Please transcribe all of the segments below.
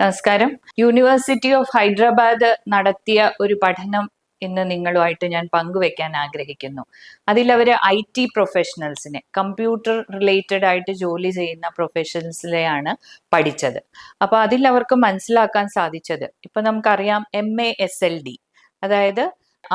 നമസ്കാരം. University of Hyderabad നടത്തിയ ഒരു പഠനം ഇന്ന് നിങ്ങളുമായിട്ട് ഞാൻ പങ്കുവെക്കാൻ ആഗ്രഹിക്കുന്നു. അതിലവർ IT പ്രൊഫഷണൽസിനെ, കമ്പ്യൂട്ടർ റിലേറ്റഡ് ആയിട്ട് ജോലി ചെയ്യുന്ന പ്രൊഫഷണൽസിലെയാണ് പഠിച്ചത്. അപ്പോൾ അതിൽ അവർക്ക് മനസ്സിലാക്കാൻ സാധിച്ചത്, ഇപ്പൊ നമുക്കറിയാം MASLD, അതായത്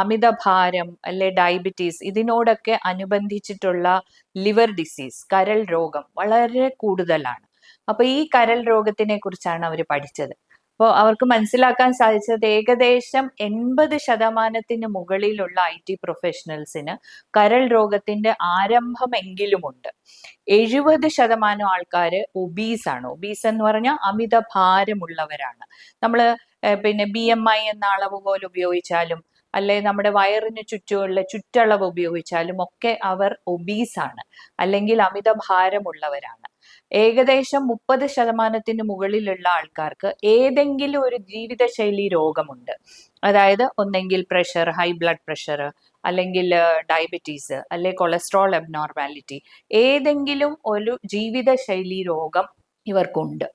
അമിതഭാരം അല്ലെ ഡയബറ്റീസ്, ഇതിനോടൊക്കെ അനുബന്ധിച്ചിട്ടുള്ള ലിവർ ഡിസീസ്, കരൾ രോഗം വളരെ കൂടുതലാണ്. അപ്പൊ ഈ കരൾ രോഗത്തിനെ കുറിച്ചാണ് അവർ പഠിച്ചത്. അപ്പോൾ അവർക്ക് മനസ്സിലാക്കാൻ സാധിച്ചത് ഏകദേശം 80% മുകളിലുള്ള IT പ്രൊഫഷണൽസിന് കരൾ രോഗത്തിന്റെ ആരംഭമെങ്കിലുമുണ്ട്. 70% ആൾക്കാര് ഒബീസ് ആണ്. ഒബീസ് എന്ന് പറഞ്ഞാൽ അമിതഭാരമുള്ളവരാണ്. നമ്മൾ പിന്നെ BMI എന്ന അളവുകോൽ ഉപയോഗിച്ചാലും അല്ലെ നമ്മുടെ വയറിന് ചുറ്റുമുള്ള ചുറ്റളവ് ഉപയോഗിച്ചാലും ഒക്കെ അവർ ഒബീസ് ആണ്, അല്ലെങ്കിൽ അമിതഭാരമുള്ളവരാണ്. ഏകദേശം 30% മുകളിലുള്ള ആൾക്കാർക്ക് ഏതെങ്കിലും ഒരു ജീവിതശൈലി രോഗമുണ്ട്. അതായത് ഒന്നെങ്കിൽ പ്രഷർ, ഹൈ ബ്ലഡ് പ്രഷർ, അല്ലെങ്കിൽ ഡയബറ്റീസ്, അല്ലെ കൊളസ്ട്രോൾ അബ്നോർമാലിറ്റി, ഏതെങ്കിലും ഒരു ജീവിതശൈലി രോഗം ഇവർക്കുണ്ട്.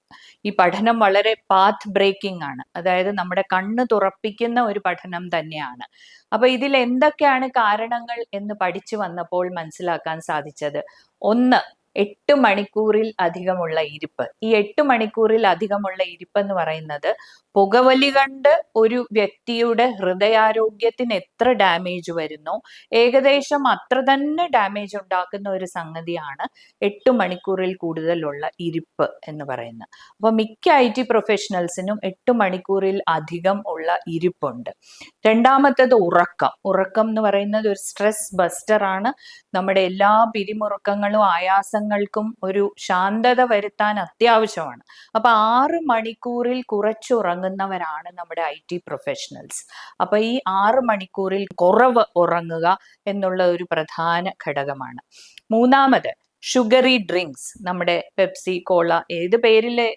ഈ പഠനം വളരെ പാത്ത് ബ്രേക്കിംഗ് ആണ്, അതായത് നമ്മുടെ കണ്ണ് തുറപ്പിക്കുന്ന ഒരു പഠനം തന്നെയാണ്. അപ്പൊ ഇതിൽ എന്തൊക്കെയാണ് കാരണങ്ങൾ എന്ന് പഠിച്ചു വന്നപ്പോൾ മനസ്സിലാക്കാൻ സാധിച്ചത്, ഒന്ന്, 8 മണിക്കൂറിൽ അധികമുള്ള ഇരിപ്പ്. ഈ 8 മണിക്കൂറിൽ അധികമുള്ള ഇരിപ്പ് എന്ന് പറയുന്നത് പുകവലി കണ്ട് ഒരു വ്യക്തിയുടെ ഹൃദയാരോഗ്യത്തിന് എത്ര ഡാമേജ് വരുന്നോ ഏകദേശം അത്ര തന്നെ ഡാമേജ് ഉണ്ടാക്കുന്ന ഒരു സംഗതിയാണ് 8 മണിക്കൂറിൽ കൂടുതലുള്ള ഇരിപ്പ് എന്ന് പറയുന്നത്. അപ്പൊ മിക്ക IT പ്രൊഫഷണൽസിനും 8 മണിക്കൂറിൽ അധികം ഉള്ള ഇരിപ്പുണ്ട്. രണ്ടാമത്തത് ഉറക്കം. ഉറക്കം എന്ന് പറയുന്നത് ഒരു സ്ട്രെസ് ബസ്റ്റർ ആണ്. നമ്മുടെ എല്ലാ പിരിമുറുക്കങ്ങളും ആയാസങ്ങൾക്കും ഒരു ശാന്തത വരുത്താൻ അത്യാവശ്യമാണ്. അപ്പൊ 6 മണിക്കൂറിൽ കുറച്ചുറങ്ങുന്നവരാണ് നമ്മുടെ IT പ്രൊഫഷണൽസ്. അപ്പൊ ഈ 6 മണിക്കൂറിൽ കുറവ് ഉറങ്ങുക എന്നുള്ള ഒരു പ്രധാന ഘടകമാണ്. മൂന്നാമത്, ഷുഗറി ഡ്രിങ്ക്സ്. നമ്മുടെ പെപ്സി, കോള, ഏത് പേരിലെ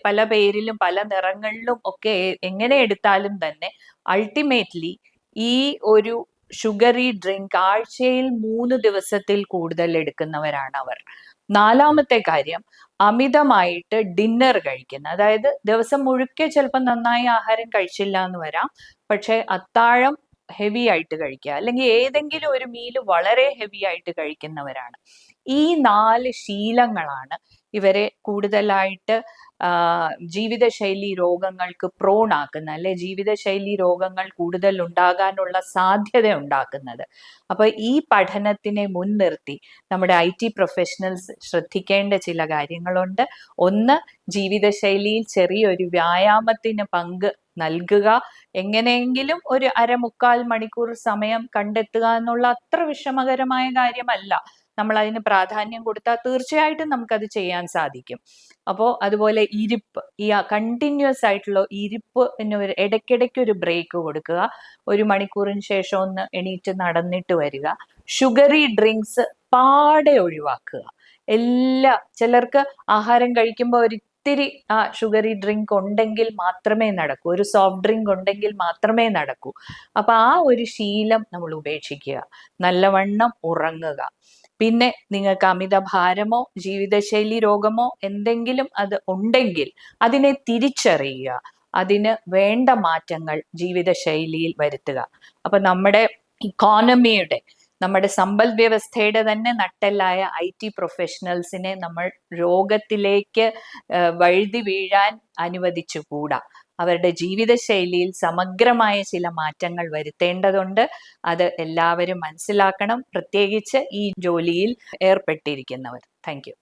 പല പേരിലും പല നിറങ്ങളിലും ഒക്കെ എങ്ങനെ എടുത്താലും തന്നെ അൾട്ടിമേറ്റ്ലി ഈ ഒരു ഷുഗറി ഡ്രിങ്ക് ആഴ്ചയിൽ 3 ദിവസത്തിൽ കൂടുതൽ എടുക്കുന്നവരാണ് അവർ. നാലാമത്തെ കാര്യം, അമിതമായിട്ട് ഡിന്നർ കഴിക്കുന്ന, അതായത് ദിവസം മുഴുക്കെ ചിലപ്പോൾ നന്നായി ആഹാരം കഴിച്ചില്ല എന്ന് വരാം, പക്ഷെ അത്താഴം ഹെവി ആയിട്ട് കഴിക്കുക, അല്ലെങ്കിൽ ഏതെങ്കിലും ഒരു മീല് വളരെ ഹെവി ആയിട്ട് കഴിക്കുന്നവരാണ്. ഈ 4 ശീലങ്ങളാണ് ഇവരെ കൂടുതലായിട്ട് ജീവിതശൈലി രോഗങ്ങൾക്ക് പ്രോണാക്കുന്ന, അല്ലെ ജീവിതശൈലി രോഗങ്ങൾ കൂടുതൽ ഉണ്ടാകാനുള്ള സാധ്യത ഉണ്ടാക്കുന്നത്. അപ്പൊ ഈ പഠനത്തിനെ മുൻനിർത്തി നമ്മുടെ IT പ്രൊഫഷണൽസ് ശ്രദ്ധിക്കേണ്ട ചില കാര്യങ്ങളുണ്ട്. ഒന്ന്, ജീവിതശൈലിയിൽ ചെറിയൊരു വ്യായാമത്തിന് പങ്ക് നൽകുക. എങ്ങനെയെങ്കിലും ഒരു 1/4 മണിക്കൂർ സമയം കണ്ടെത്തുക എന്നുള്ള അത്ര വിഷമകരമായ കാര്യമല്ല. നമ്മൾ അതിന് പ്രാധാന്യം കൊടുത്താൽ തീർച്ചയായിട്ടും നമുക്കത് ചെയ്യാൻ സാധിക്കും. അപ്പോൾ അതുപോലെ ഇരിപ്പ്, ഈ കണ്ടിന്യൂസ് ആയിട്ടുള്ള ഇരിപ്പ് ഒരു ഇടയ്ക്കിടയ്ക്ക് ഒരു ബ്രേക്ക് കൊടുക്കുക. 1 മണിക്കൂറിന് ശേഷം ഒന്ന് എണീറ്റ് നടന്നിട്ട് വരിക. ഷുഗറി ഡ്രിങ്ക്സ് പാടെ ഒഴിവാക്കുക. ചിലർക്ക് ആഹാരം കഴിക്കുമ്പോൾ ഒരിത്തിരി ഷുഗറി ഡ്രിങ്ക് ഉണ്ടെങ്കിൽ മാത്രമേ നടക്കൂ, ഒരു സോഫ്റ്റ് ഡ്രിങ്ക് ഉണ്ടെങ്കിൽ മാത്രമേ നടക്കൂ. അപ്പൊ ആ ഒരു ശീലം നമ്മൾ ഉപേക്ഷിക്കുക. നല്ലവണ്ണം ഉറങ്ങുക. പിന്നെ നിങ്ങൾക്ക് അമിതഭാരമോ ജീവിതശൈലി രോഗമോ എന്തെങ്കിലും അത് ഉണ്ടെങ്കിൽ അതിനെ തിരിച്ചറിയുക, അതിന് വേണ്ട മാറ്റങ്ങൾ ജീവിതശൈലിയിൽ വരുത്തുക. അപ്പൊ നമ്മുടെ ഇക്കോണമിയുടെ, നമ്മുടെ സമ്പദ് വ്യവസ്ഥയുടെ തന്നെ നട്ടെല്ലായ IT പ്രൊഫഷണൽസിനെ നമ്മൾ രോഗത്തിലേക്ക് വഴുതി വീഴാൻ അനുവദിച്ചുകൂടാ. അവരുടെ ജീവിതശൈലിയിൽ സമഗ്രമായ ചില മാറ്റങ്ങൾ വരുത്തേണ്ടതുണ്ട്. അത് എല്ലാവരും മനസ്സിലാക്കണം, പ്രത്യേകിച്ച് ഈ ജോലിയിൽ ഏർപ്പെട്ടിരിക്കുന്നവർ. Thank you.